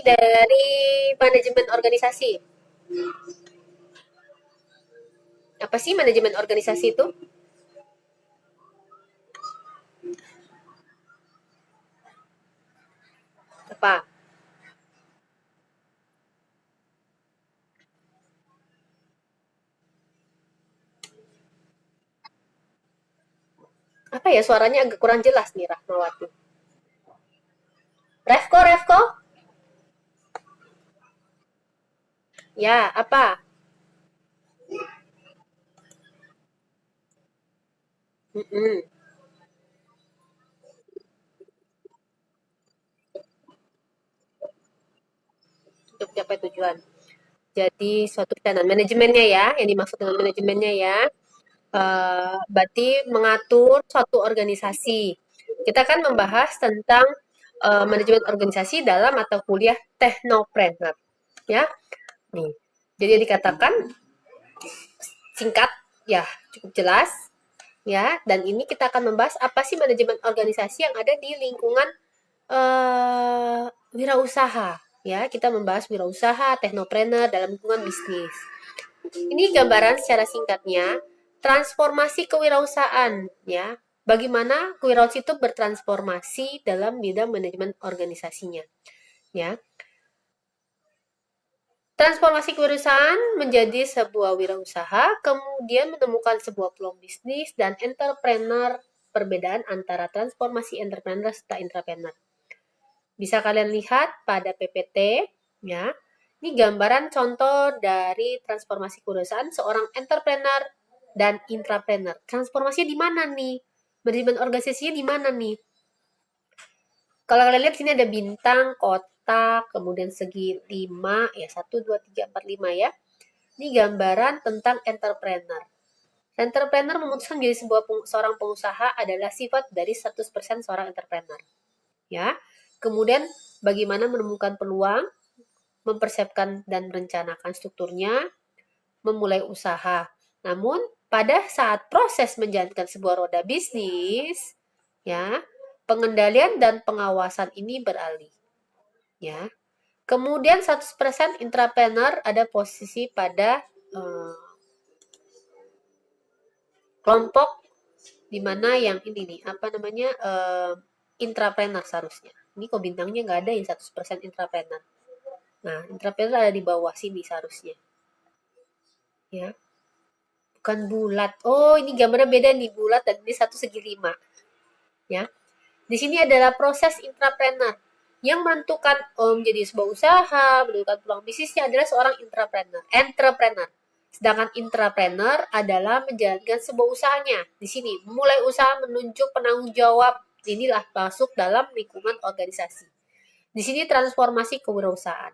dari manajemen organisasi. Apa sih manajemen organisasi itu? Apa? Apa ya, suaranya agak kurang jelas nih Rahmawati. Refko, Refko? Ya, apa? Mm-mm. Untuk capai tujuan. Jadi suatu perencanaan manajemennya ya, yang dimaksud dengan manajemennya ya. Berarti mengatur suatu organisasi. Kita kan membahas tentang manajemen organisasi dalam mata kuliah Teknopreneur, ya. Nih, jadi dikatakan singkat, ya cukup jelas, ya. Dan ini kita akan membahas apa sih manajemen organisasi yang ada di lingkungan wirausaha, ya. Kita membahas wirausaha, teknopreneur dalam lingkungan bisnis. Ini gambaran secara singkatnya transformasi kewirausahaan ya. Bagaimana kewirausahaan itu bertransformasi dalam bidang manajemen organisasinya ya. Transformasi kewirausahaan menjadi sebuah wirausaha, kemudian menemukan sebuah peluang bisnis dan entrepreneur, perbedaan antara transformasi entrepreneur serta intrapreneur. Bisa kalian lihat pada PPT ya. Ini gambaran contoh dari transformasi kewirausahaan seorang entrepreneur dan intrapreneur. Transformasinya di mana nih? Manajemen organisasinya di mana nih? Kalau kalian lihat sini ada bintang, kotak, kemudian segi 5, ya 1, 2, 3, 4, 5 ya. Ini gambaran tentang entrepreneur. Entrepreneur memutuskan menjadi seorang pengusaha adalah sifat dari 100% seorang entrepreneur. Ya. Kemudian bagaimana menemukan peluang, mempersiapkan dan merencanakan strukturnya, memulai usaha. Namun, pada saat proses menjalankan sebuah roda bisnis, ya, pengendalian dan pengawasan ini beralih. Ya. Kemudian 100% intrapreneur ada posisi pada kelompok di mana yang ini nih, apa namanya, intrapreneur seharusnya. Ini kok bintangnya nggak ada yang 100% intrapreneur. Nah, intrapreneur ada di bawah sini seharusnya. Ya, bukan bulat. Oh, ini gambarnya beda nih, bulat dan ini 1/5. Ya. Di sini adalah proses intrapreneur yang menentukan menjadi sebuah usaha, menentukan peluang bisnisnya adalah seorang intrapreneur, entrepreneur. Sedangkan intrapreneur adalah menjalankan sebuah usahanya. Di sini, mulai usaha menunjuk penanggung jawab. Inilah masuk dalam lingkungan organisasi. Di sini transformasi kewirausahaan,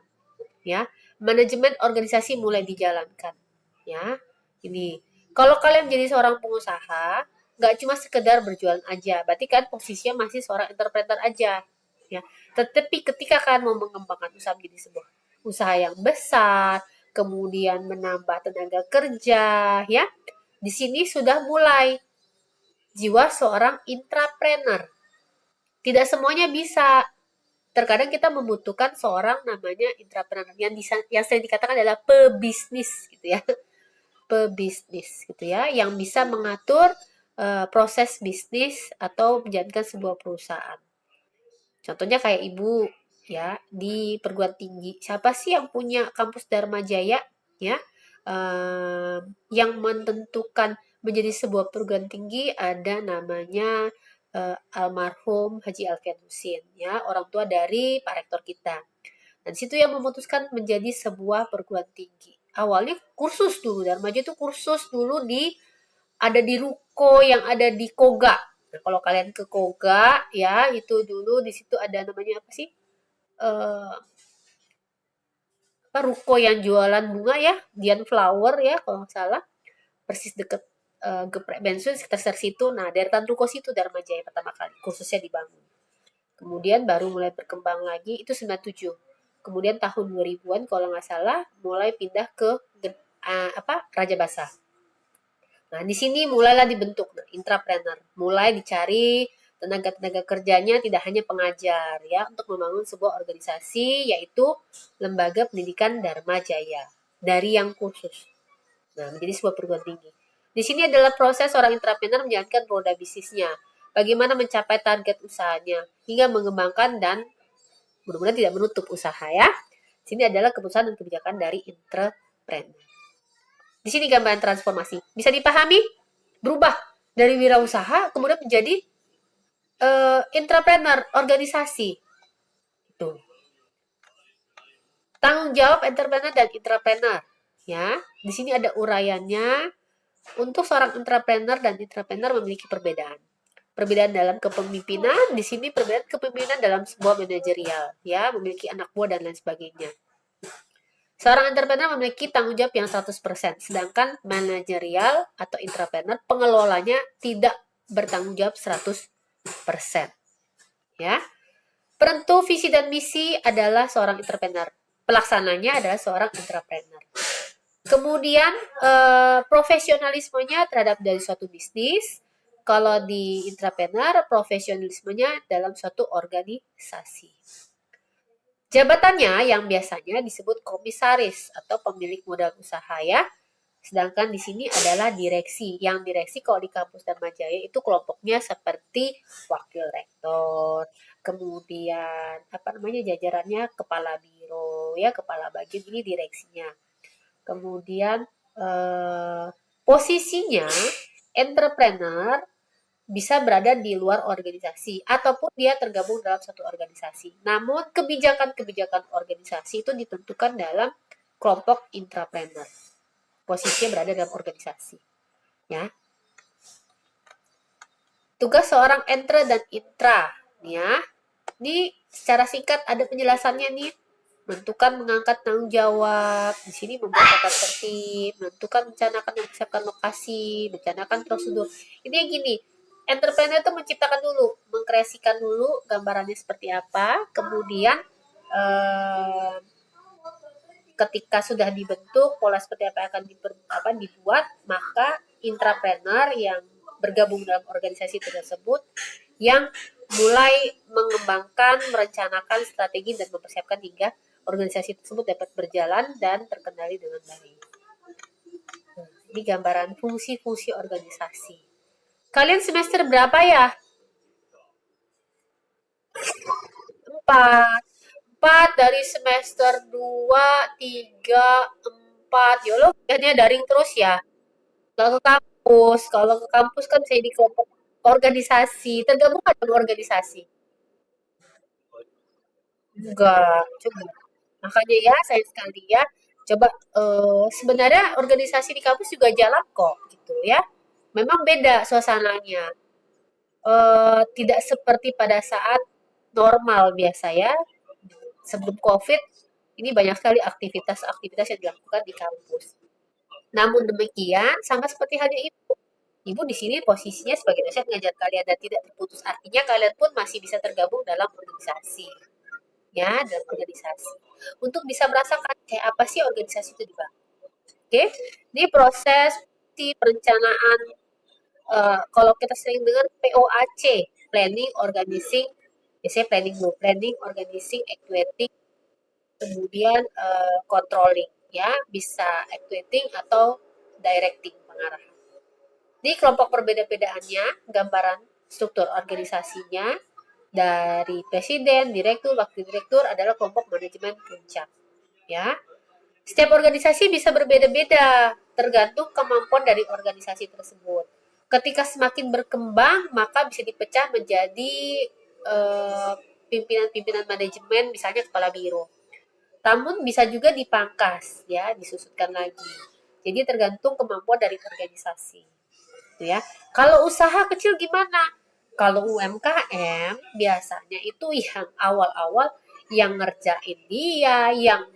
ya. Manajemen organisasi mulai dijalankan, ya. Ini kalau kalian jadi seorang pengusaha, nggak cuma sekedar berjualan aja, berarti kan posisinya masih seorang entrepreneur aja, ya. Tetapi ketika kalian mau mengembangkan usaha menjadi sebuah usaha yang besar, kemudian menambah tenaga kerja, ya, di sini sudah mulai jiwa seorang intrapreneur. Tidak semuanya bisa. Terkadang kita membutuhkan seorang namanya intrapreneur yang sering dikatakan adalah pebisnis gitu ya. Pebisnis gitu ya, yang bisa mengatur proses bisnis atau menjalankan sebuah perusahaan. Contohnya kayak ibu ya di perguruan tinggi. Siapa sih yang punya kampus Dharma Jaya ya? Yang menentukan menjadi sebuah perguruan tinggi ada namanya almarhum Haji Alfian Husin ya, orang tua dari Pak Rektor kita. Dan situ yang memutuskan menjadi sebuah perguruan tinggi. Awalnya kursus dulu, Dharma Jaya itu kursus dulu ada di ruko yang ada di Koga. Nah, kalau kalian ke Koga ya, itu dulu di situ ada namanya apa sih? Eh apa ruko yang jualan bunga ya, Dian Flower ya kalau nggak salah. Persis deket Geprek Bensun sekitar situ. Nah, deretan ruko situ Dharma Jaya pertama kali kursusnya dibangun. Kemudian baru mulai berkembang lagi itu 97. Kemudian tahun 2000-an kalau nggak salah mulai pindah ke Raja Basah. Nah, di sini mulailah dibentuk intrapreneur. Mulai dicari tenaga-tenaga kerjanya tidak hanya pengajar ya, untuk membangun sebuah organisasi yaitu Lembaga Pendidikan Dharma Jaya dari yang khusus. Nah, menjadi sebuah perguruan tinggi. Di sini adalah proses seorang intrapreneur menjalankan roda bisnisnya, bagaimana mencapai target usahanya, hingga mengembangkan dan mudah-mudahan tidak menutup usaha ya. Di sini adalah keputusan dan kebijakan dari intrapreneur. Di sini gambaran transformasi. Bisa dipahami? Berubah dari wirausaha kemudian menjadi intrapreneur, organisasi. Itu. Tanggung jawab entrepreneur dan intrapreneur. Ya, di sini ada uraiannya. Untuk seorang intrapreneur dan intrapreneur memiliki perbedaan. Perbedaan dalam kepemimpinan, di sini perbedaan kepemimpinan dalam sebuah manajerial, ya, memiliki anak buah dan lain sebagainya. Seorang entrepreneur memiliki tanggung jawab yang 100%, sedangkan manajerial atau intrapreneur pengelolanya tidak bertanggung jawab 100%. Ya. Penentu visi dan misi adalah seorang entrepreneur. Pelaksananya adalah seorang intrapreneur. Kemudian profesionalismenya terhadap dari suatu bisnis. Kalau di intrapreneur, profesionalismenya dalam suatu organisasi. Jabatannya yang biasanya disebut komisaris atau pemilik modal usaha ya. Sedangkan di sini adalah direksi. Yang direksi kalau di kampus Dharma Jaya itu kelompoknya seperti wakil rektor, kemudian apa namanya jajarannya kepala biro ya, kepala bagian, ini direksinya. Kemudian posisinya entrepreneur bisa berada di luar organisasi ataupun dia tergabung dalam satu organisasi. Namun kebijakan-kebijakan organisasi itu ditentukan dalam kelompok intrapreneur. Posisinya berada dalam organisasi. Ya. Tugas seorang entre dan intra, ya. Ini secara singkat ada penjelasannya nih. Menentukan, mengangkat tanggung jawab, di sini membuat tata tertib, menentukan, merencanakan, mempersiapkan lokasi, merencanakan prosedur. Ini yang gini, entrepreneur itu menciptakan dulu, mengkreasikan dulu gambarannya seperti apa, kemudian ketika sudah dibentuk pola seperti apa yang akan dibuat, maka intrapreneur yang bergabung dalam organisasi tersebut yang mulai mengembangkan, merencanakan strategi dan mempersiapkan hingga organisasi tersebut dapat berjalan dan terkendali dengan baik. Nah, ini gambaran fungsi-fungsi organisasi. Kalian semester berapa ya? 4. 4 dari semester 2, 3, 4. Ya lo kuliahnya daring terus ya? Kalau ke kampus, kan saya di kelompok organisasi, tergabung ada organisasi. Enggak, coba. Makanya ya, saya sekali ya, coba sebenarnya organisasi di kampus juga jalan kok, gitu ya. Memang beda suasananya. Tidak seperti pada saat normal biasa ya, sebelum COVID, ini banyak sekali aktivitas-aktivitas yang dilakukan di kampus. Namun demikian, sama seperti halnya ibu. Ibu di sini posisinya sebagai dosen mengajar kalian dan tidak terputus. Artinya kalian pun masih bisa tergabung dalam organisasi. Ya, dalam organisasi. Untuk bisa merasakan kayak apa sih organisasi itu juga. Oke, ini proses di perencanaan. Kalau kita sering dengar POAC, planning, organizing, biasanya planning dulu, planning, organizing, actuating, kemudian controlling, ya bisa actuating atau directing pengarahan. Di kelompok perbeda-bedaannya, gambaran struktur organisasinya dari presiden, direktur, wakil direktur adalah kelompok manajemen puncak. Ya, setiap organisasi bisa berbeda-beda tergantung kemampuan dari organisasi tersebut. Ketika semakin berkembang, maka bisa dipecah menjadi pimpinan-pimpinan manajemen, misalnya kepala biro. Namun bisa juga dipangkas, ya, disusutkan lagi. Jadi tergantung kemampuan dari organisasi. Gitu ya. Kalau usaha kecil gimana? Kalau UMKM biasanya itu yang awal-awal yang ngerjain dia, yang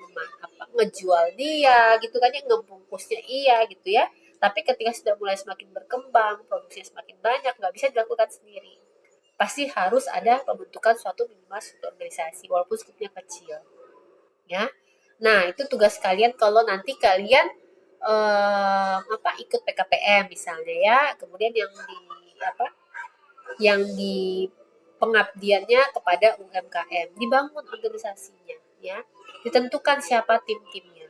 ngejual dia, gitu kan, yang ngebungkusnya iya gitu ya. Tapi ketika sudah mulai semakin berkembang, produksinya semakin banyak, nggak bisa dilakukan sendiri. Pasti harus ada pembentukan suatu minimal suatu organisasi, walaupun skupnya kecil. Ya, nah itu tugas kalian kalau nanti kalian ikut PKPM misalnya ya, kemudian yang di apa yang di pengabdiannya kepada UMKM. Dibangun organisasinya, ya. Ditentukan siapa tim-timnya.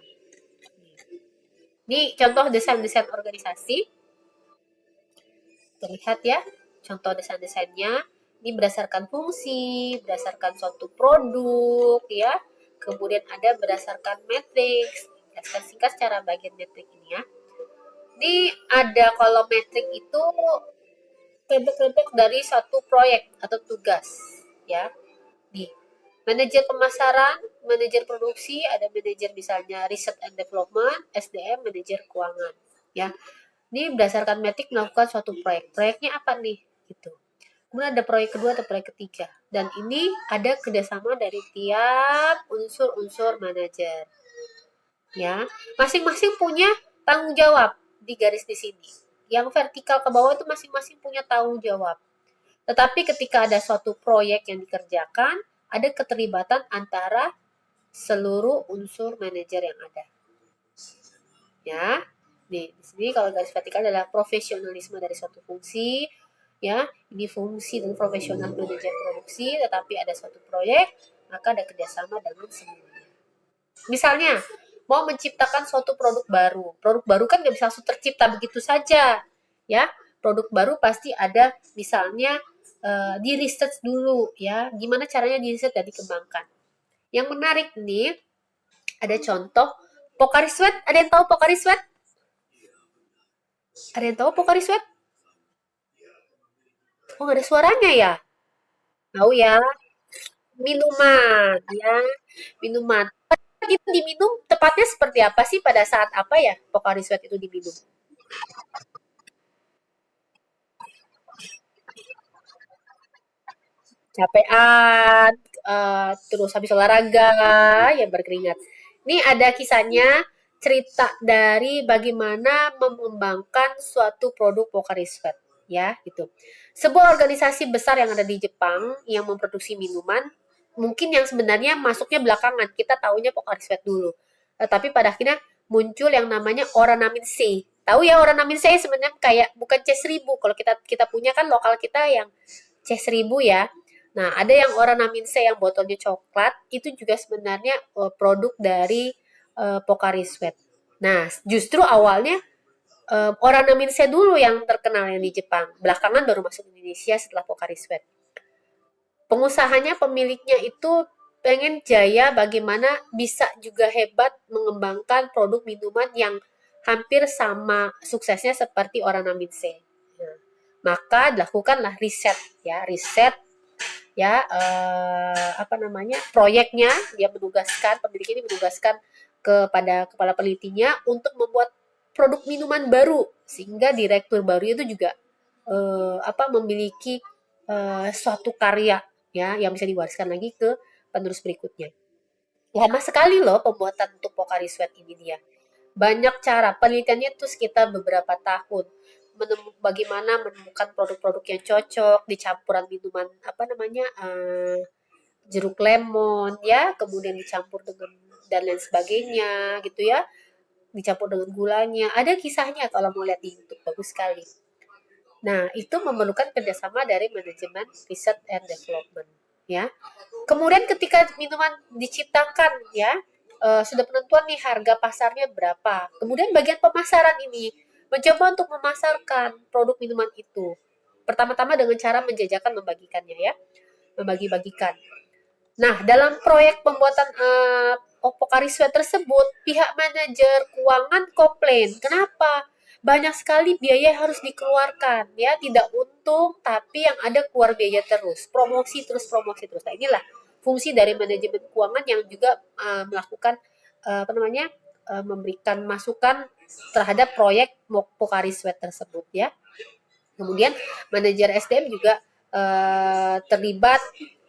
Ini contoh desain-desain organisasi. Terlihat ya, contoh desain-desainnya. Ini berdasarkan fungsi, berdasarkan suatu produk, ya. Kemudian ada berdasarkan matriks. Jelaskan singkat secara bagian metrik ini ya. Ini ada kalau metrik itu kelompok-kelompok dari satu proyek atau tugas, ya. Nih, manajer pemasaran, manajer produksi, ada manajer misalnya research and development, SDM, manajer keuangan, ya. Ini berdasarkan metrik melakukan suatu proyek. Proyeknya apa nih? Gitu. Kemudian ada proyek kedua atau proyek ketiga. Dan ini ada kerjasama dari tiap unsur-unsur manajer. Ya, masing-masing punya tanggung jawab di garis di sini. Yang vertikal ke bawah itu masing-masing punya tanggung jawab. Tetapi ketika ada suatu proyek yang dikerjakan, ada keterlibatan antara seluruh unsur manajer yang ada. Ya, nih di sini kalau garis vertikal adalah profesionalisme dari suatu fungsi. Ya, ini fungsi dan profesional manajer produksi, tetapi ada suatu proyek, maka ada kerjasama dengan semuanya. Misalnya, mau menciptakan suatu produk baru. Produk baru kan nggak bisa langsung tercipta begitu saja, ya. Produk baru pasti ada, misalnya di research dulu, ya. Gimana caranya di research dan dikembangkan. Yang menarik nih, ada contoh Pocari Sweat. Ada yang tahu Pocari Sweat? Ada yang tahu Pocari Sweat? Oh, nggak ada suaranya ya? Tahu ya, minuman, ya, minuman. Itu diminum tepatnya seperti apa sih, pada saat apa ya Pocari Sweat itu diminum? Capean, terus habis olahraga, ya berkeringat. Ini ada kisahnya, cerita dari bagaimana mengembangkan suatu produk Pocari Sweat, ya gitu. Sebuah organisasi besar yang ada di Jepang yang memproduksi minuman, mungkin yang sebenarnya masuknya belakangan, kita tahunya Pocari Sweat dulu. Tapi pada akhirnya muncul yang namanya Oranamin C. Tahu ya, Oranamin C sebenarnya kayak bukan C1000. Kalau kita kita punya kan lokal kita yang C1000 ya. Nah, ada yang Oranamin C yang botolnya coklat, itu juga sebenarnya produk dari Pocari Sweat. Nah, justru awalnya Oranamin C dulu yang terkenal yang di Jepang. Belakangan baru masuk Indonesia setelah Pocari Sweat. Pengusahanya, pemiliknya itu pengen jaya bagaimana bisa juga hebat mengembangkan produk minuman yang hampir sama suksesnya seperti Oranamin C. Nah, maka dilakukanlah riset, ya, riset, ya, apa namanya, proyeknya. Dia menugaskan, pemilik ini menugaskan kepada kepala penelitinya untuk membuat produk minuman baru, sehingga direktur baru itu juga apa, memiliki suatu karya, ya, yang bisa diwariskan lagi ke penerus berikutnya. Lama sekali loh pembuatan untuk Pocari Sweat ini dia. Banyak cara, penelitiannya itu sekitar beberapa tahun. Bagaimana menemukan produk-produk yang cocok di campuran minuman, apa namanya, jeruk lemon, ya, kemudian dicampur dengan dan lain sebagainya gitu ya, dicampur dengan gulanya. Ada kisahnya kalau mau lihat di YouTube, bagus sekali. Nah, itu memerlukan kerjasama dari manajemen research and development, ya. Kemudian ketika minuman diciptakan, ya, sudah penentuan nih harga pasarnya berapa. Kemudian bagian pemasaran ini mencoba untuk memasarkan produk minuman itu. Pertama-tama dengan cara menjajakan, membagikannya, ya, membagi-bagikan. Nah, dalam proyek pembuatan Pocari Sweat tersebut, pihak manajer keuangan komplain. Kenapa? Banyak sekali biaya yang harus dikeluarkan, ya, tidak untung, tapi yang ada keluar biaya terus, promosi terus, promosi terus. Nah, inilah fungsi dari manajemen keuangan yang juga melakukan apa namanya, memberikan masukan terhadap proyek Pocari Sweat tersebut, ya. Kemudian manajer SDM juga terlibat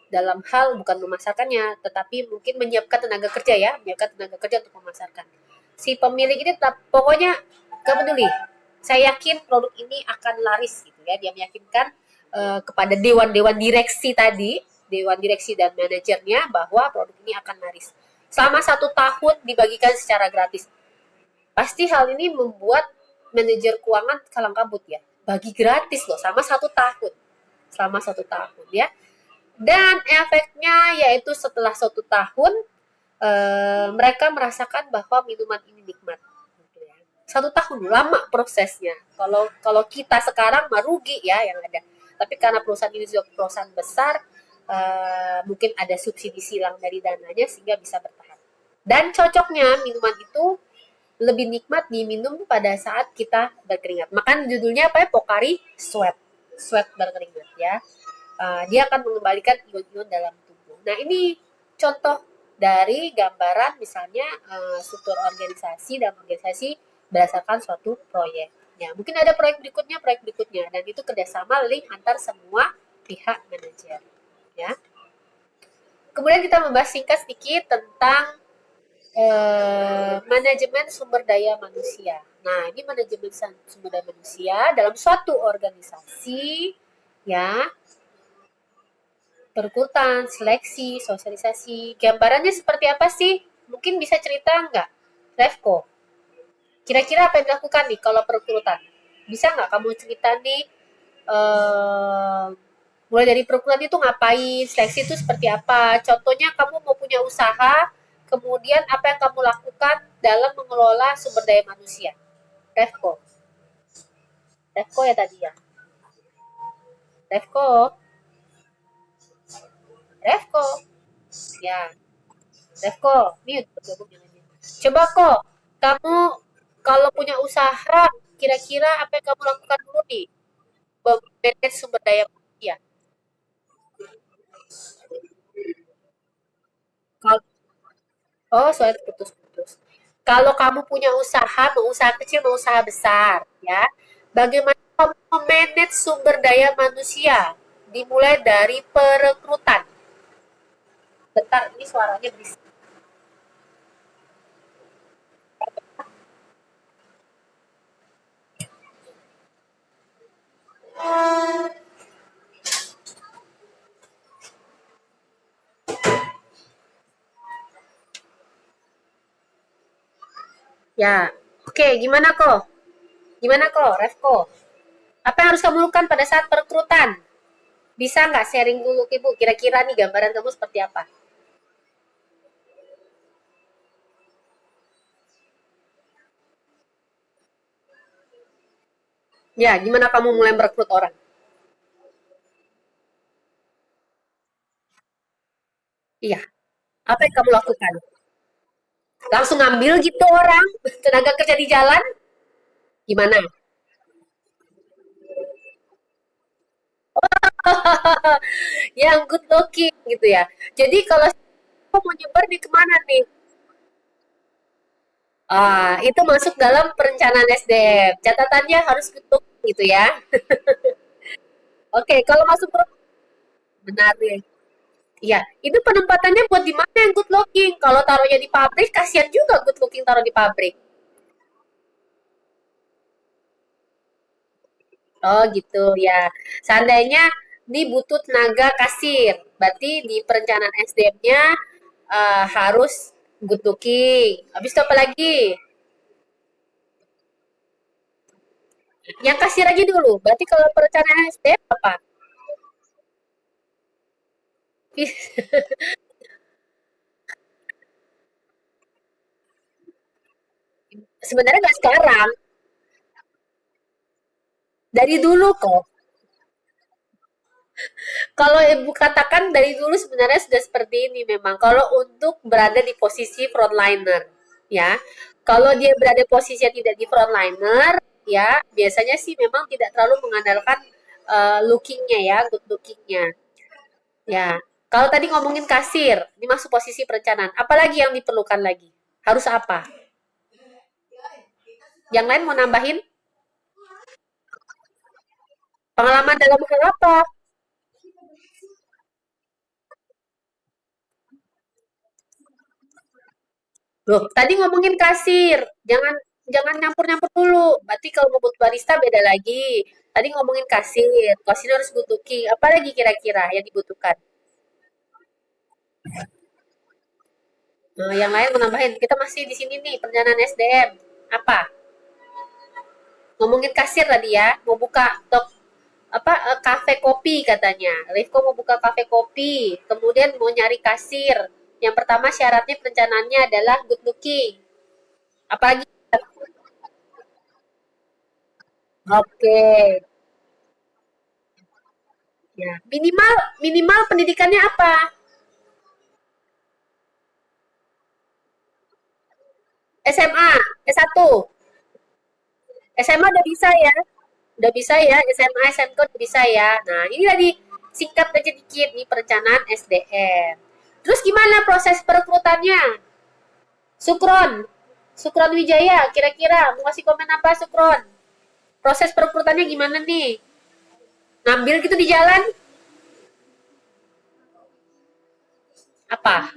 dalam hal bukan memasarkannya, tetapi mungkin menyiapkan tenaga kerja, ya, menyiapkan tenaga kerja untuk memasarkan. Si pemilik ini tetap, pokoknya gak peduli. Saya yakin produk ini akan laris gitu ya. Dia meyakinkan kepada dewan-dewan direksi tadi, dewan direksi dan manajernya bahwa produk ini akan laris. Selama 1 tahun dibagikan secara gratis. Pasti hal ini membuat manajer keuangan kalang kabut ya. Bagi gratis loh, sama 1 tahun. selama 1 tahun ya. Dan efeknya yaitu setelah 1 tahun mereka merasakan bahwa minuman ini nikmat. Gitu ya. 1 tahun lama prosesnya. Kalau kita sekarang mah rugi ya yang ada. Tapi karena perusahaan ini juga perusahaan besar, mungkin ada subsidi silang dari dananya sehingga bisa bertahan. Dan cocoknya minuman itu lebih nikmat diminum pada saat kita berkeringat. Makan judulnya apa ya? Pocari Sweat. Sweat berkeringat ya. Dia akan mengembalikan ion-ion dalam tubuh. Nah, ini contoh dari gambaran misalnya struktur organisasi dan organisasi berdasarkan suatu proyek. Ya, mungkin ada proyek berikutnya, dan itu kerjasama link antar semua pihak manajer. Ya. Kemudian kita membahas singkat sedikit tentang manajemen sumber daya manusia. Nah, ini manajemen sumber daya manusia dalam suatu organisasi, ya, perekrutan, seleksi, sosialisasi. Gambarannya seperti apa sih? Mungkin bisa cerita nggak, Refko? Kira-kira apa yang dilakukan nih kalau perekrutan? Bisa nggak kamu cerita nih, mulai dari perekrutan itu ngapain, seleksi itu seperti apa? Contohnya kamu mau punya usaha, kemudian apa yang kamu lakukan dalam mengelola sumber daya manusia? Refko, Refko ya tadi ya. Refko, Refko, ya. Refko, mute bergabung dengannya. Coba kok, kamu kalau punya usaha, kira-kira apa yang kamu lakukan dulu nih? Manage sumber daya manusia. Kalau Oh, soal putus-putus. Kalau kamu punya usaha, mau usaha kecil, mau usaha besar, ya, bagaimana kamu memanage sumber daya manusia? Dimulai dari perekrutan. Bentar, ini suaranya berisik. Ya, oke, gimana kok? Gimana kok, Refko? Apa yang harus kamu lakukan pada saat perekrutan? Bisa nggak sharing dulu, Ibu? Kira-kira nih gambaran kamu seperti apa? Ya, gimana kamu mulai merekrut orang? Iya, apa yang kamu lakukan? Langsung ngambil gitu orang, tenaga kerja di jalan? Gimana? Yang good looking gitu ya. Jadi kalau aku mau nyebar di kemana nih? Itu masuk dalam perencanaan SDM. Catatannya harus good looking gitu ya. Oke, kalau masuk benar nih. Iya, itu penempatannya buat di mana yang good looking? Kalau taruhnya di pabrik, kasihan juga good looking taruh di pabrik. Oh gitu ya. Seandainya ini butuh tenaga kasir, berarti di perencanaan SDM-nya harus good looking. Habis itu apa lagi? Yang kasir aja dulu. Berarti kalau perencanaan SDM apa? Sebenarnya nggak sekarang, dari dulu kok. Kalau ibu katakan dari dulu sebenarnya sudah seperti ini memang. Kalau untuk berada di posisi frontliner, ya. Kalau dia berada posisinya tidak di frontliner, ya biasanya sih memang tidak terlalu mengandalkan lookingnya ya, good lookingnya. Ya. Kalau tadi ngomongin kasir, ini masuk posisi perencanaan. Apalagi yang diperlukan lagi? Harus apa? Yang lain mau nambahin? Pengalaman dalam hal apa? Loh, tadi ngomongin kasir. Jangan jangan nyampur-nyampur dulu. Berarti kalau mau buat barista beda lagi. Tadi ngomongin kasir. Kasir harus butuh. Apalagi kira-kira yang dibutuhkan? Nah, yang lain mau nambahin. Kita masih di sini nih, perencanaan SDM. Apa? Ngomongin kasir tadi ya. Mau buka tok kafe kopi katanya. Rifko mau buka kafe kopi, kemudian mau nyari kasir. Yang pertama syaratnya perencanaannya adalah good looking. Apalagi oke. Ya, minimal minimal pendidikannya apa? SMA, S1. SMA udah bisa ya. Udah bisa ya, SMA, SMK udah bisa ya. Nah, ini tadi singkat aja dikit nih perencanaan SDM. Terus gimana proses perekrutannya? Sukron, Sukron Wijaya, kira-kira mau kasih komen apa Sukron? Proses perekrutannya gimana nih? Ngambil gitu di jalan? Apa?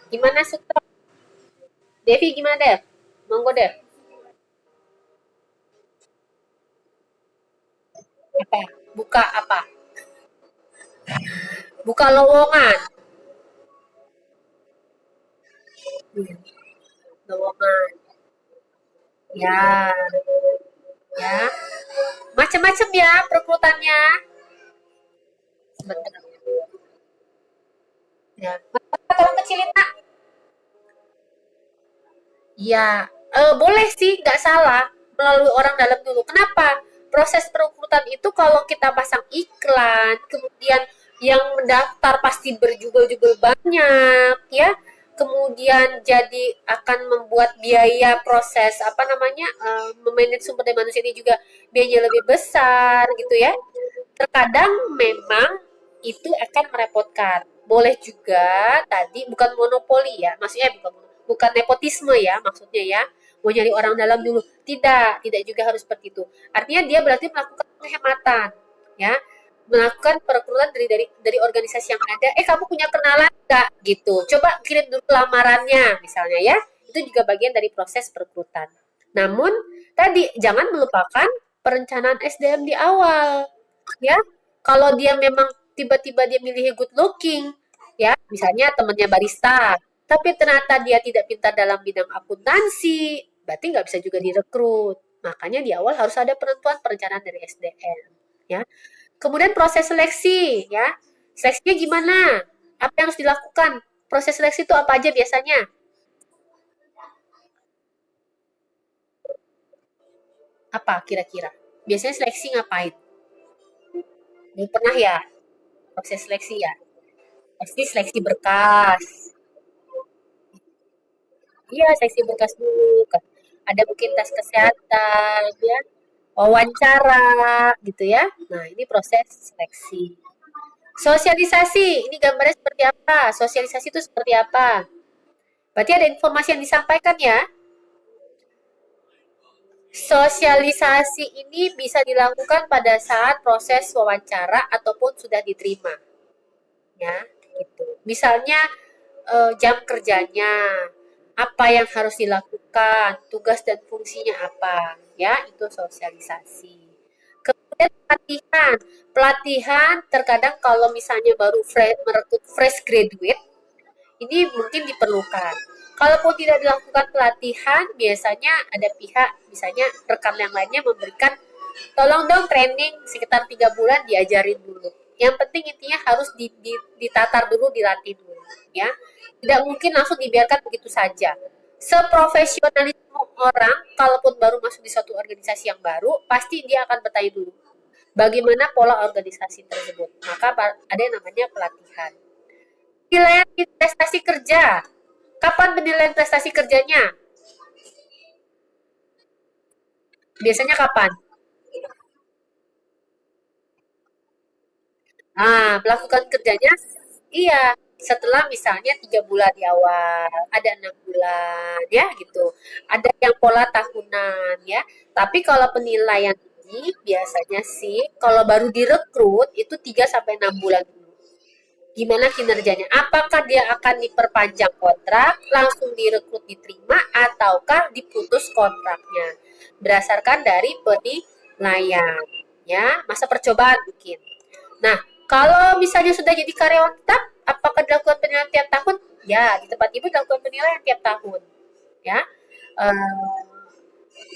Gimana Sukron? Devi gimana Dev? Monggo Dev. Apa? Buka apa? Buka lowongan. Hmm, lowongan. Ya, ya. Macam-macam ya perekrutannya. Sebentar. Ya. Tolong kecilin nak. Iya, boleh sih, nggak salah melalui orang dalam dulu. Kenapa? Proses perekrutan itu kalau kita pasang iklan, kemudian yang mendaftar pasti berjubel-jubel banyak, ya. Kemudian jadi akan membuat biaya proses apa namanya memanage sumber daya manusia ini juga biayanya lebih besar gitu ya. Terkadang memang itu akan merepotkan. Boleh juga tadi bukan monopoli ya, maksudnya bukan nepotisme ya maksudnya ya. Mau nyari orang dalam dulu. Tidak, tidak juga harus seperti itu. Artinya dia berarti melakukan penghematan ya. Melakukan perekrutan dari organisasi yang ada. Kamu punya kenalan nggak gitu? Coba kirim dulu lamarannya misalnya ya. Itu juga bagian dari proses perekrutan. Namun tadi jangan melupakan perencanaan SDM di awal ya. Kalau dia memang tiba-tiba dia milih good looking ya, misalnya temannya barista, tapi ternyata dia tidak pintar dalam bidang akuntansi, berarti nggak bisa juga direkrut. Makanya di awal harus ada penentuan perencanaan dari SDM ya. Kemudian proses seleksi ya. Seleksinya gimana? Apa yang harus dilakukan? Proses seleksi itu apa aja biasanya? Apa kira-kira? Biasanya seleksi ngapain? Belum pernah ya proses seleksi ya? Pasti seleksi berkas. Iya, seleksi berkas dulu kan. Ada mungkin tes kesehatan, ya, wawancara, gitu ya. Nah, ini proses seleksi. Sosialisasi, ini gambarnya seperti apa? Sosialisasi itu seperti apa? Berarti ada informasi yang disampaikan ya. Sosialisasi ini bisa dilakukan pada saat proses wawancara ataupun sudah diterima, ya, gitu. Misalnya jam kerjanya, apa yang harus dilakukan, tugas dan fungsinya apa, ya, itu sosialisasi. Kemudian pelatihan, pelatihan terkadang kalau misalnya baru merekrut fresh graduate, ini mungkin diperlukan. Kalaupun tidak dilakukan pelatihan, biasanya ada pihak, misalnya rekan yang lainnya memberikan, tolong dong training sekitar 3 bulan diajarin dulu. Yang penting intinya harus ditatar dulu, dilatih dulu, ya. Tidak mungkin langsung dibiarkan begitu saja. Seprofesionalisme orang, kalaupun baru masuk di suatu organisasi yang baru, pasti dia akan bertanya dulu, bagaimana pola organisasi tersebut. Maka ada yang namanya pelatihan. Penilaian prestasi kerja. Kapan penilaian prestasi kerjanya? Biasanya kapan? Melakukan kerjanya iya, setelah misalnya 3 bulan di awal, ada 6 bulan, ya gitu. Ada yang pola tahunan, ya. Tapi kalau penilaian ini biasanya sih, kalau baru direkrut itu 3 sampai 6 bulan dulu. Gimana kinerjanya? Apakah dia akan diperpanjang kontrak, langsung direkrut diterima, ataukah diputus kontraknya? Berdasarkan dari penilaian, ya, masa percobaan mungkin. Nah, kalau misalnya sudah jadi karyawan tetap, apakah dilakukan penilaian tiap tahun? Ya, di tempat ibu dilakukan penilaian tiap tahun. Ya, Eh,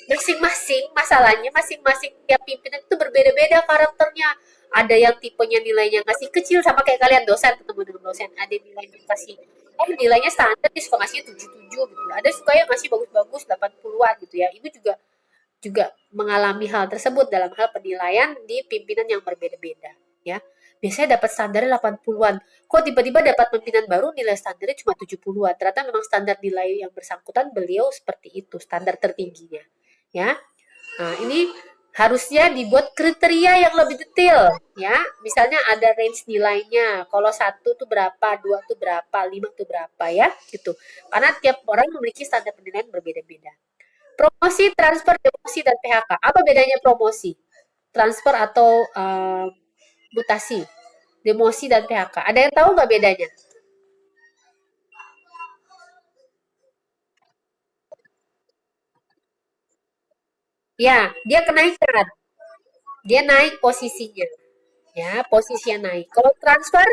masing-masing masalahnya masing-masing tiap pimpinan itu berbeda-beda karakternya. Ada yang tipenya nilainya ngasih kecil sama kayak kalian dosen ketemu dengan dosen, ada nilainya kasih nilainya standar dia suka ngasih 77 gitu. Ada suka yang ngasih bagus-bagus 80-an gitu ya. Ibu juga juga mengalami hal tersebut dalam hal penilaian di pimpinan yang berbeda-beda ya. Biasanya dapat standarnya 80-an. Kok tiba-tiba dapat pimpinan baru nilai standarnya cuma 70-an. Ternyata memang standar nilai yang bersangkutan beliau seperti itu, standar tertingginya. Ya. Nah, ini harusnya dibuat kriteria yang lebih detail ya. Misalnya ada range nilainya. Kalau satu tuh berapa, dua tuh berapa, lima tuh berapa ya, gitu. Karena tiap orang memiliki standar penilaian berbeda-beda. Promosi, transfer, demosi, dan PHK. Apa bedanya promosi, transfer atau mutasi, demosi, dan PHK? Ada yang tahu nggak bedanya? Ya, dia kenaikan. Dia naik posisinya. Ya, posisinya naik. Kalau transfer,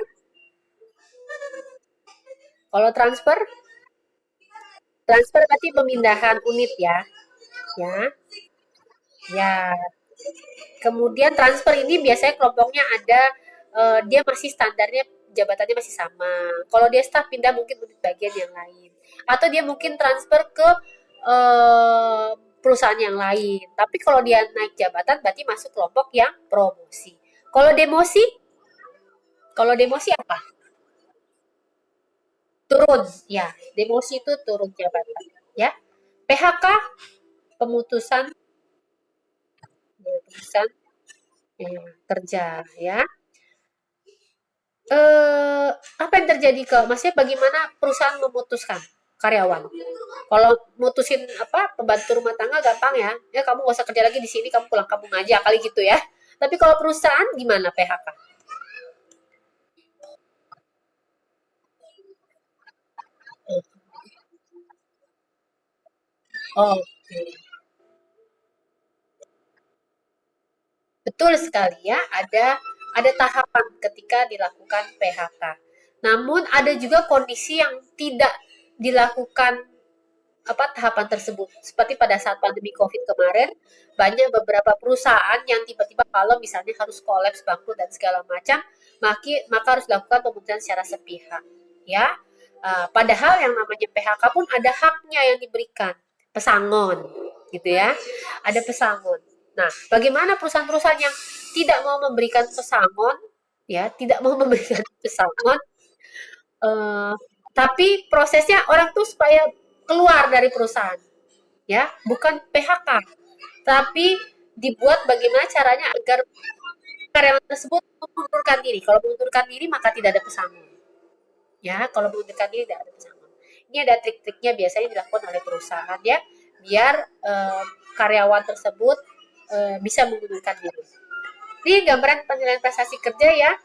transfer berarti pemindahan unit ya. Ya, ya. Kemudian transfer ini biasanya kelompoknya ada dia masih standarnya jabatannya masih sama. Kalau dia staff pindah mungkin unit bagian yang lain. Atau dia mungkin transfer ke perusahaan yang lain. Tapi kalau dia naik jabatan berarti masuk kelompok yang promosi. Kalau demosi, kalau demosi apa? Turun, ya. Demosi itu turun jabatan, ya. PHK, pemutusan, pemutusan kerja, ya. Apa yang terjadi maksudnya bagaimana perusahaan memutuskan karyawan? Kalau mutusin apa pembantu rumah tangga gampang ya, ya kamu gak usah kerja lagi di sini, kamu pulang kampung aja kali gitu ya. Tapi kalau perusahaan gimana PHK? Oh, oke. Betul sekali ya, ada tahapan ketika dilakukan PHK. Namun ada juga kondisi yang tidak dilakukan apa tahapan tersebut. Seperti pada saat pandemi COVID kemarin, banyak beberapa perusahaan yang tiba-tiba kalau misalnya harus kolaps, bangkrut dan segala macam, maka harus dilakukan pemutusan secara sepihak. Ya, padahal yang namanya PHK pun ada haknya yang diberikan, pesangon, gitu ya. Ada pesangon. Nah, bagaimana perusahaan-perusahaan yang tidak mau memberikan pesangon, ya, tidak mau memberikan pesangon, eh, tapi prosesnya orang tuh supaya keluar dari perusahaan ya, bukan PHK, tapi dibuat bagaimana caranya agar karyawan tersebut mengundurkan diri. Kalau mengundurkan diri maka tidak ada pesangon. Ya, kalau mengundurkan diri tidak ada pesangon. Ini ada trik-triknya biasanya dilakukan oleh perusahaan ya, biar karyawan tersebut bisa mengundurkan diri. Ini gambaran penilaian prestasi kerja ya.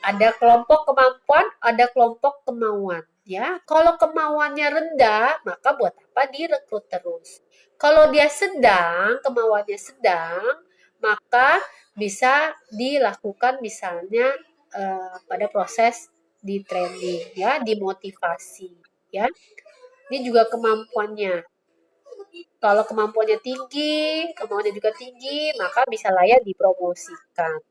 Ada kelompok kemampuan, ada kelompok kemauan. Ya, kalau kemauannya rendah, maka buat apa direkrut terus? Kalau dia sedang, kemauannya sedang, maka bisa dilakukan misalnya pada proses di training, ya, dimotivasi, ya. Ini juga kemampuannya. Kalau kemampuannya juga tinggi, maka bisa layak dipromosikan.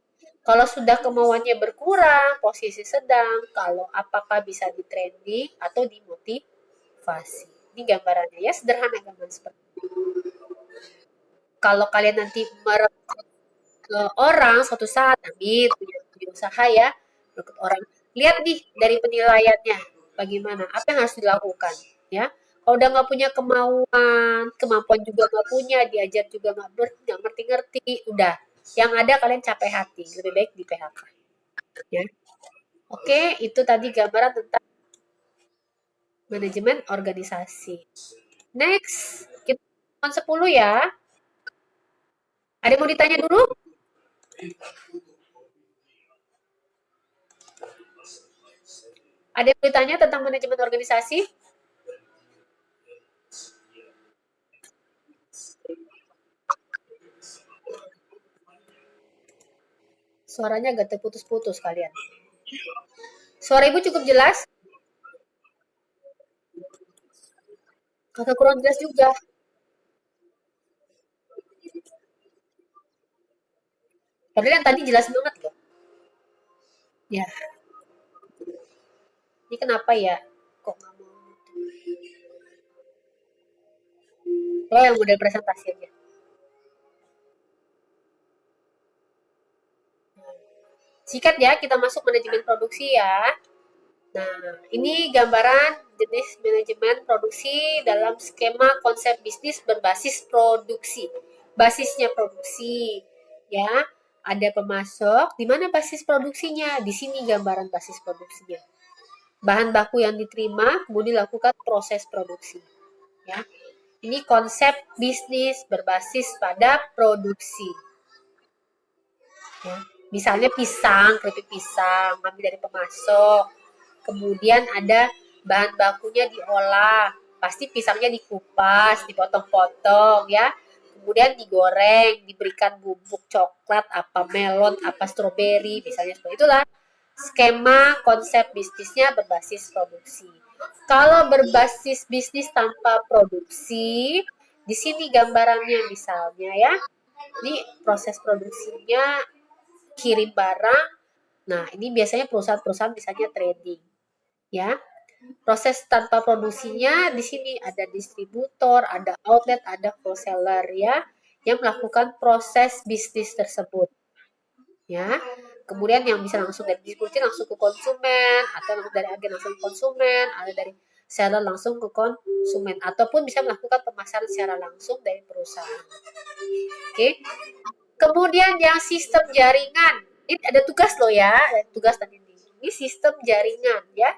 Kalau sudah kemauannya berkurang, posisi sedang, kalau apakah bisa di training atau dimotivasi. Ini gambarannya ya, sederhana gambaran seperti itu. Kalau kalian nanti merekrut orang suatu saat, amin, punya usaha ya, merekrut orang. Lihat nih dari penilaiannya, bagaimana, apa yang harus dilakukan, ya. Kalau udah nggak punya kemampuan juga nggak punya, diajar juga nggak ngerti-ngerti, udah. Yang ada kalian capek hati, lebih baik di PHK. Ya. Oke, itu tadi gambaran tentang manajemen organisasi. Next, kita 10 ya. Ada yang mau ditanya dulu? Ada yang mau ditanya tentang manajemen organisasi? Suaranya agak terputus-putus kalian. Suara ibu cukup jelas? Kakak kurang jelas juga. Padahal yang tadi jelas banget loh. Ya, ini kenapa ya? Kok nggak mau? Lo yang udah presentasi aja. Sikat ya, kita masuk manajemen produksi ya. Nah, ini gambaran jenis manajemen produksi dalam skema konsep bisnis berbasis produksi. Basisnya produksi, ya. Ada pemasok, di mana basis produksinya? Di sini gambaran basis produksinya. Bahan baku yang diterima, kemudian dilakukan proses produksi. Ya, ini konsep bisnis berbasis pada produksi. Ya. Misalnya pisang, keripik pisang, ambil dari pemasok. Kemudian ada bahan bakunya diolah. Pasti pisangnya dikupas, dipotong-potong ya. Kemudian digoreng, diberikan bubuk coklat, apa melon, apa stroberi, misalnya seperti itulah. Skema konsep bisnisnya berbasis produksi. Kalau berbasis bisnis tanpa produksi, di sini gambarannya misalnya ya. Ini proses produksinya kirim barang. Nah, ini biasanya perusahaan-perusahaan misalnya trading, ya. Proses tanpa produksinya di sini ada distributor, ada outlet, ada wholesaler ya yang melakukan proses bisnis tersebut, ya. Kemudian yang bisa langsung dari distributor langsung ke konsumen, atau dari agen langsung ke konsumen, ada dari seller langsung ke konsumen, ataupun bisa melakukan pemasaran secara langsung dari perusahaan. Oke. Kemudian yang sistem jaringan. Ini ada tugas loh ya, ada tugas tadi ini. Ini sistem jaringan ya.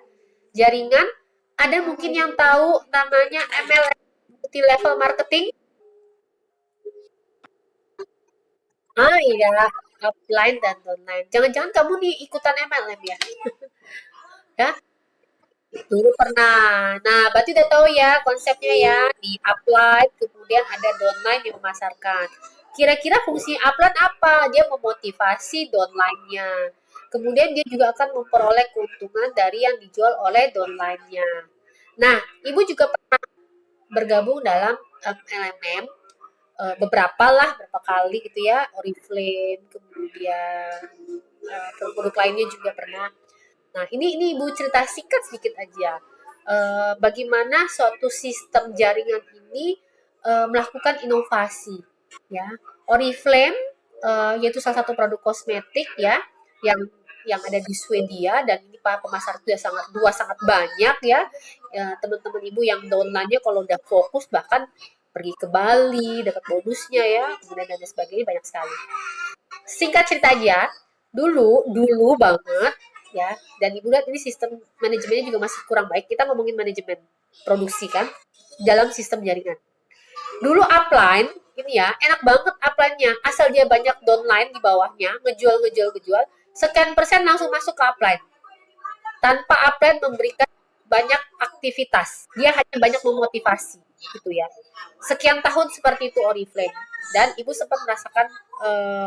Jaringan ada mungkin yang tahu namanya MLM, multi level marketing. Ah iya, offline dan online. Jangan-jangan kamu nih ikutan MLM ya? Ya, dulu pernah. Nah, berarti udah tahu ya konsepnya ya, di upline, kemudian ada downline yang memasarkan. Kira-kira fungsi upline apa? Dia memotivasi downline-nya. Kemudian dia juga akan memperoleh keuntungan dari yang dijual oleh downline-nya. Nah, Ibu juga pernah bergabung dalam LMM, beberapa lah, berapa kali gitu ya, Oriflame, kemudian produk lainnya juga pernah. Nah, ini Ibu cerita singkat sedikit aja. Bagaimana suatu sistem jaringan ini melakukan inovasi, ya. Oriflame yaitu salah satu produk kosmetik ya yang ada di Swedia, dan ini para pemasar itu ya sangat banyak ya. Teman-teman Ibu yang downline-nya kalau udah fokus bahkan pergi ke Bali, dapat bonusnya ya, kemudian dan sebagainya banyak sekali. Singkat cerita aja, dulu banget ya, dan Ibu lihat ini sistem manajemennya juga masih kurang baik. Kita ngomongin manajemen produksi kan dalam sistem jaringan. Dulu upline ini ya, enak banget upline-nya. Asal dia banyak downline di bawahnya, ngejual, sekian persen langsung masuk ke upline. Tanpa upline memberikan banyak aktivitas. Dia hanya banyak memotivasi gitu ya. Sekian tahun seperti itu Oriflame, dan Ibu sempat merasakan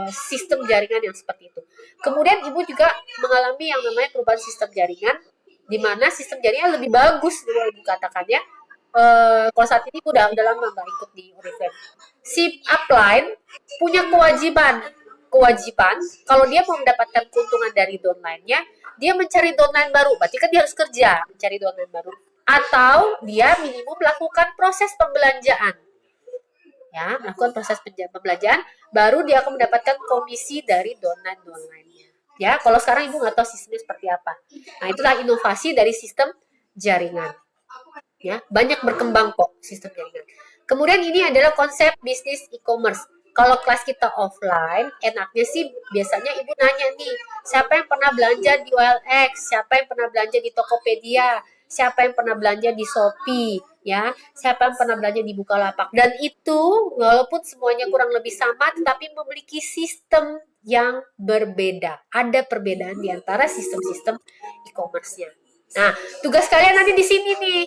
sistem jaringan yang seperti itu. Kemudian Ibu juga mengalami yang namanya perubahan sistem jaringan, di mana sistem jaringan lebih bagus kalau Ibu katakan ya. Kalau saat ini udah lama nggak ikut di Oriflame. Si upline punya kewajiban kalau dia mau mendapatkan keuntungan dari downline-nya, dia mencari downline baru. Berarti kan dia harus kerja mencari downline baru. Atau dia minimum melakukan proses pembelanjaan. Ya, melakukan proses pembelanjaan, baru dia akan mendapatkan komisi dari downline-nya. Ya, kalau sekarang Ibu nggak tahu sistemnya seperti apa. Nah, itulah inovasi dari sistem jaringan. Ya, banyak berkembang kok sistem jaringan. Kemudian ini adalah konsep bisnis e-commerce. Kalau kelas kita offline, enaknya sih biasanya Ibu nanya nih, siapa yang pernah belanja di OLX, siapa yang pernah belanja di Tokopedia, siapa yang pernah belanja di Shopee, ya, siapa yang pernah belanja di Bukalapak. Dan itu walaupun semuanya kurang lebih sama, tetapi memiliki sistem yang berbeda. Ada perbedaan di antara sistem-sistem e-commerce-nya. Nah, tugas kalian nanti di sini nih.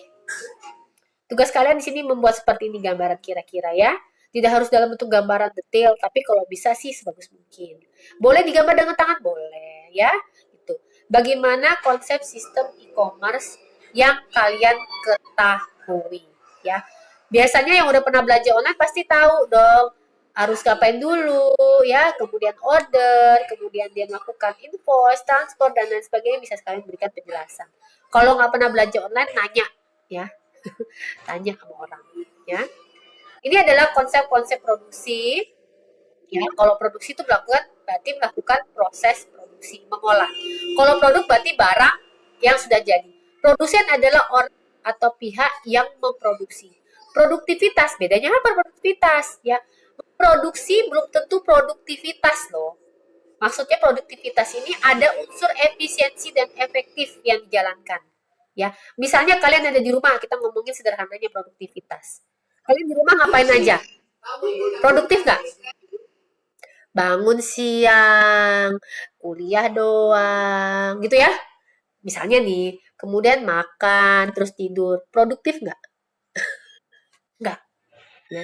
Tugas kalian di sini membuat seperti ini gambaran kira-kira ya. Tidak harus dalam bentuk gambaran detail, tapi kalau bisa sih sebagus mungkin. Boleh digambar dengan tangan? Boleh ya. Itu. Bagaimana konsep sistem e-commerce yang kalian ketahui ya. Biasanya yang udah pernah belanja online pasti tahu dong harus ngapain dulu ya, kemudian order, kemudian dia melakukan invoice, transport dan lain sebagainya, bisa sekalian berikan penjelasan. Kalau nggak pernah belanja online, nanya ya, tanya sama orang ya. Ini adalah konsep-konsep produksi ya. Kalau produksi itu melakukan proses produksi, mengolah. Kalau produk berarti barang yang sudah jadi. Produsen adalah orang atau pihak yang memproduksi. Produktivitas, bedanya apa produktivitas ya? Produksi belum tentu produktivitas loh. Maksudnya produktivitas ini ada unsur efisiensi dan efektif yang dijalankan. Ya, misalnya kalian ada di rumah, kita ngomongin sederhananya produktivitas. Kalian di rumah ngapain aja? Produktif nggak? Bangun siang, kuliah doang, gitu ya? Misalnya nih, kemudian makan, terus tidur. Produktif nggak? Nggak. Ya.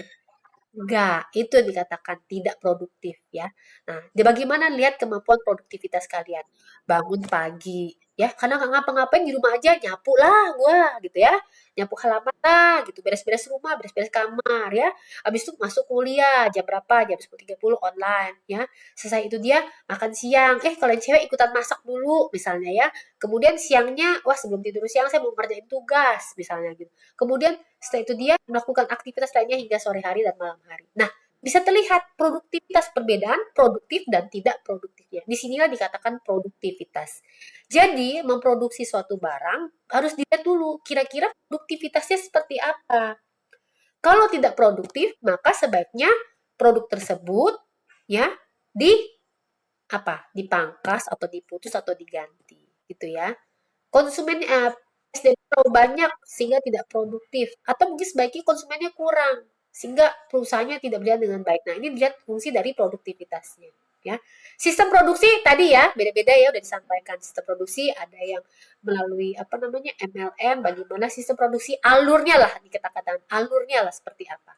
Enggak, itu yang dikatakan tidak produktif ya. Nah, bagaimana lihat kemampuan produktivitas kalian? Bangun pagi, ya, karena nggak ngapa-ngapain di rumah aja, nyapu lah gua gitu ya. Nyapu halaman lah gitu, beres-beres rumah, beres-beres kamar ya. Habis itu masuk kuliah jam berapa? Jam 10.30 online ya. Selesai itu dia makan siang. Kalau yang cewek ikutan masak dulu misalnya ya. Kemudian siangnya, wah sebelum tidur siang saya mau ngerjain tugas misalnya gitu. Kemudian setelah itu dia melakukan aktivitas lainnya hingga sore hari dan malam hari. Nah, bisa terlihat produktivitas perbedaan produktif dan tidak produktifnya. Disinilah dikatakan produktivitas. Jadi, memproduksi suatu barang harus dilihat dulu kira-kira produktivitasnya seperti apa. Kalau tidak produktif, maka sebaiknya produk tersebut ya di apa? Dipangkas atau diputus atau diganti gitu ya. Konsumen SDM terlalu banyak sehingga tidak produktif atau mungkin sebaiknya konsumennya kurang sehingga perusahaannya tidak berjalan dengan baik. Nah, ini dilihat fungsi dari produktivitasnya ya. Sistem produksi tadi ya beda-beda ya udah disampaikan. Sistem produksi ada yang melalui apa namanya MLM, bagaimana sistem produksi alurnya lah dikatakan alurnya lah seperti apa.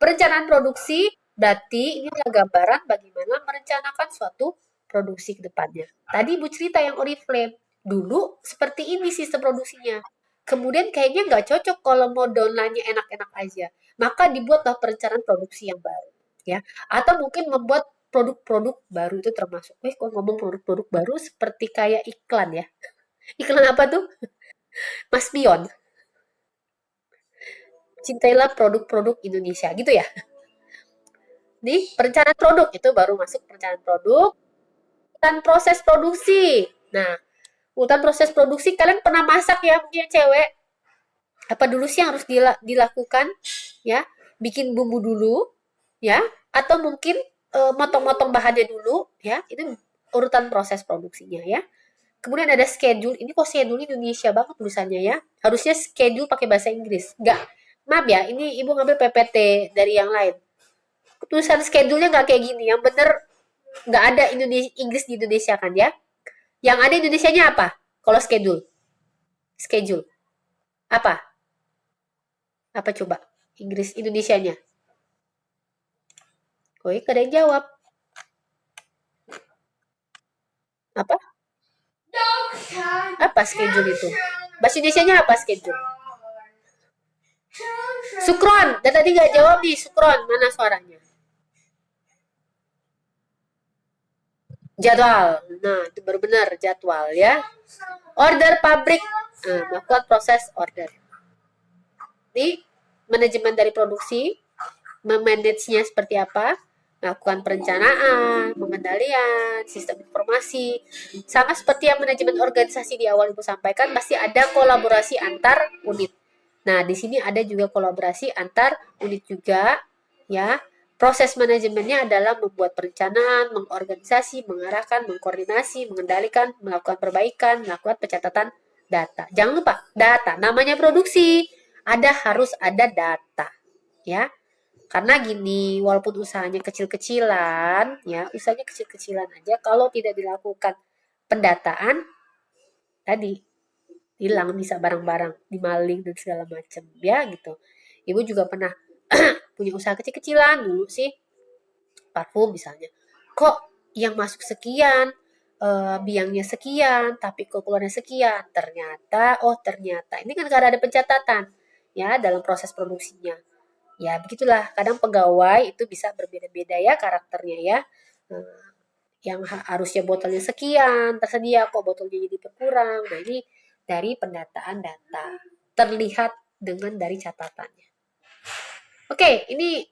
Perencanaan produksi berarti ini adalah gambaran bagaimana merencanakan suatu produksi ke depannya. Tadi Ibu cerita yang Oriflame, dulu seperti ini sistem produksinya. Kemudian kayaknya nggak cocok kalau mau downline-nya enak-enak aja. Maka dibuatlah perencanaan produksi yang baru. Ya, atau mungkin membuat produk-produk baru itu termasuk. Kok ngomong produk-produk baru seperti kayak iklan ya. Iklan apa tuh? Mas Pion. Cintailah produk-produk Indonesia gitu ya. Nih, perencanaan produk itu baru masuk perencanaan produk dan proses produksi. Nah, urutan proses produksi kalian pernah masak ya mungkin yang cewek. Apa dulu sih yang harus dilakukan ya? Bikin bumbu dulu ya atau mungkin motong-motong bahannya dulu ya. Itu urutan proses produksinya ya. Kemudian ada schedule. Ini kok schedule Indonesia banget tulisannya ya. Harusnya schedule pakai bahasa Inggris. Enggak. Maaf ya, ini Ibu ngambil PPT dari yang lain. Tulisan schedule-nya nggak kayak gini. Yang bener nggak ada Indonesia, Inggris di Indonesia kan ya. Yang ada Indonesianya apa? Kalau schedule. Schedule. Apa? Apa coba? Inggris Indonesianya. Oh, ada yang jawab. Apa? Apa schedule itu? Bahasa Indonesianya apa schedule? Sukron. Dan tadi nggak jawab nih, Sukron. Mana suaranya? Jadwal. Nah, itu baru benar jadwal ya. Order pabrik. Nah, melakukan proses order. Ini manajemen dari produksi, memanagenya seperti apa, melakukan perencanaan, pengendalian, sistem informasi. Sama seperti yang manajemen organisasi di awal Ibu sampaikan, pasti ada kolaborasi antar unit. Nah, di sini ada juga kolaborasi antar unit juga, ya. Proses manajemennya adalah membuat perencanaan, mengorganisasi, mengarahkan, mengkoordinasi, mengendalikan, melakukan perbaikan, melakukan pencatatan data. Jangan lupa, data. Namanya produksi, harus ada data, ya. Karena gini, walaupun usahanya kecil-kecilan, ya, usahanya kecil-kecilan aja, kalau tidak dilakukan pendataan, tadi hilang bisa barang-barang, dimaling dan segala macam, ya gitu. Ibu juga pernah punya usaha kecil-kecilan dulu sih, parfum misalnya. Kok yang masuk sekian, biangnya sekian, tapi kok keluarnya sekian. Ternyata ini kan karena ada pencatatan ya dalam proses produksinya. Ya, begitulah. Kadang pegawai itu bisa berbeda-beda ya karakternya ya. Nah, yang harusnya botolnya sekian, tersedia kok botolnya jadi berkurang. Nah, ini dari pendataan data. Terlihat dengan dari catatannya. Oke, ini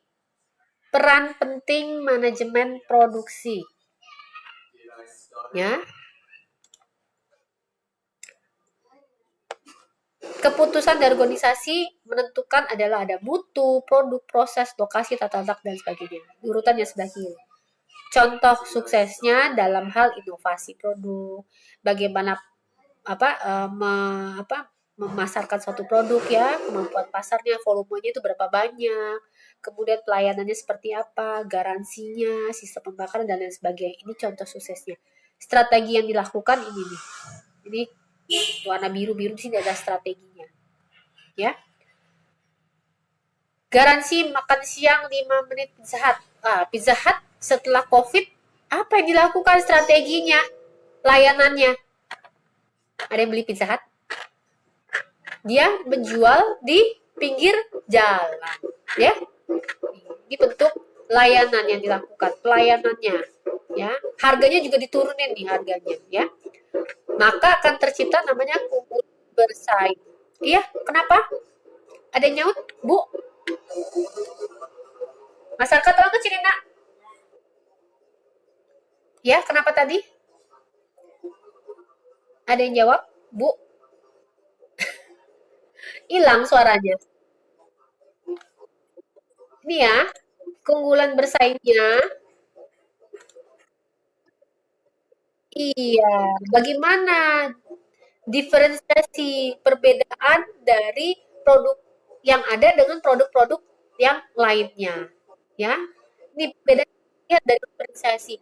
peran penting manajemen produksi. Ya, keputusan dari organisasi menentukan adalah ada mutu, produk, proses, lokasi, tata letak, dan sebagainya. Urutannya sebelah kiri. Contoh suksesnya dalam hal inovasi produk, bagaimana apa, memasarkan suatu produk ya, kemampuan pasarnya, volumenya itu berapa banyak, kemudian pelayanannya seperti apa, garansinya, sistem pembakaran dan lain sebagainya. Ini contoh suksesnya. Strategi yang dilakukan ini nih. Ini warna biru-biru di sini ada strateginya. Ya. Garansi makan siang 5 menit Pizza Hut. Pizza Hut setelah Covid apa yang dilakukan strateginya? Layanannya. Ada yang beli Pizza Hut? Dia menjual di pinggir jalan, ya. Ini bentuk layanan yang dilakukan, pelayanannya, ya. Harganya juga diturunin nih harganya, ya. Maka akan tercipta namanya keunggulan bersaing. Iya, kenapa? Ada yang nyaut, Bu? Masyarakat orang kecil, nak. Ya, kenapa tadi? Ada yang jawab, Bu? Hilang suaranya. Ini ya, keunggulan bersaingnya. Iya, bagaimana diferensiasi perbedaan dari produk yang ada dengan produk-produk yang lainnya, ya. Ini beda lihat dari diferensiasi.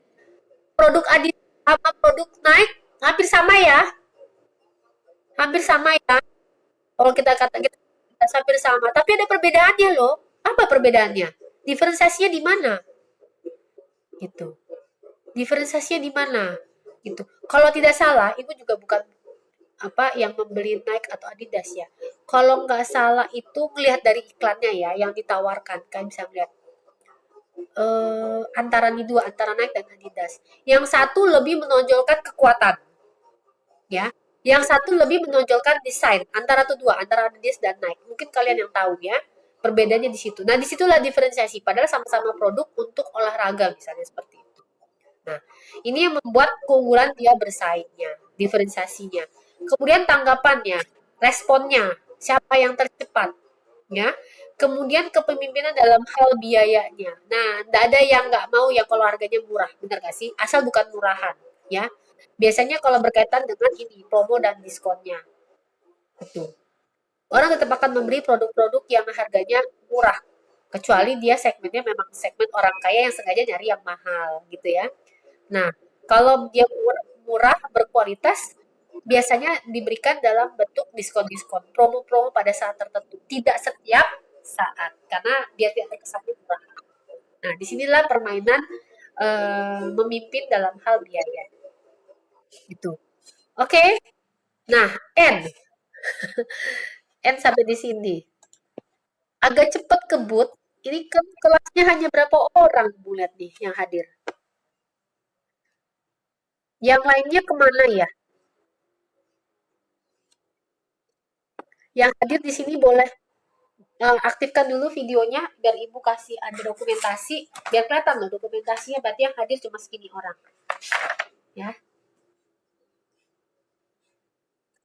Produk Adidas sama produk Nike hampir sama ya, hampir sama ya. Kalau kita kata kita hampir sama, tapi ada perbedaannya loh. Apa perbedaannya? Diferensiasinya di mana? Gitu. Diferensiasinya di mana? Gitu. Kalau tidak salah, ibu juga bukan yang membeli Nike atau Adidas ya. Kalau nggak salah itu melihat dari iklannya ya, yang ditawarkan kan bisa melihat antara nih dua, antara Nike dan Adidas. Yang satu lebih menonjolkan kekuatan, ya. Yang satu lebih menonjolkan desain. Antara tuh dua, antara Adidas dan Nike. Mungkin kalian yang tahu ya. Perbedaannya di situ. Nah, disitulah diferensiasi. Padahal sama-sama produk untuk olahraga misalnya seperti itu. Nah, ini yang membuat keunggulan dia bersaingnya, diferensiasinya. Kemudian tanggapannya, responnya, siapa yang tercepat, ya. Kemudian kepemimpinan dalam hal biayanya. Nah, tidak ada yang nggak mau ya kalau harganya murah, benar nggak sih? Asal bukan murahan, ya. Biasanya kalau berkaitan dengan ini promo dan diskonnya, betul. Orang tetap akan membeli produk-produk yang harganya murah, kecuali dia segmennya memang segmen orang kaya yang sengaja nyari yang mahal, gitu ya. Nah, kalau dia murah, berkualitas, biasanya diberikan dalam bentuk diskon-diskon, promo-promo pada saat tertentu. Tidak setiap saat, karena biar tidak terkesannya murah. Nah, disinilah permainan memimpin dalam hal biaya. Gitu. Oke, nah N. N sampai di sini. Agak cepat kebut. Ini kelasnya hanya berapa orang, Bu lihat nih yang hadir. Yang lainnya kemana ya? Yang hadir di sini boleh aktifkan dulu videonya biar ibu kasih ada dokumentasi biar kelihatan loh dokumentasinya berarti yang hadir cuma segini orang ya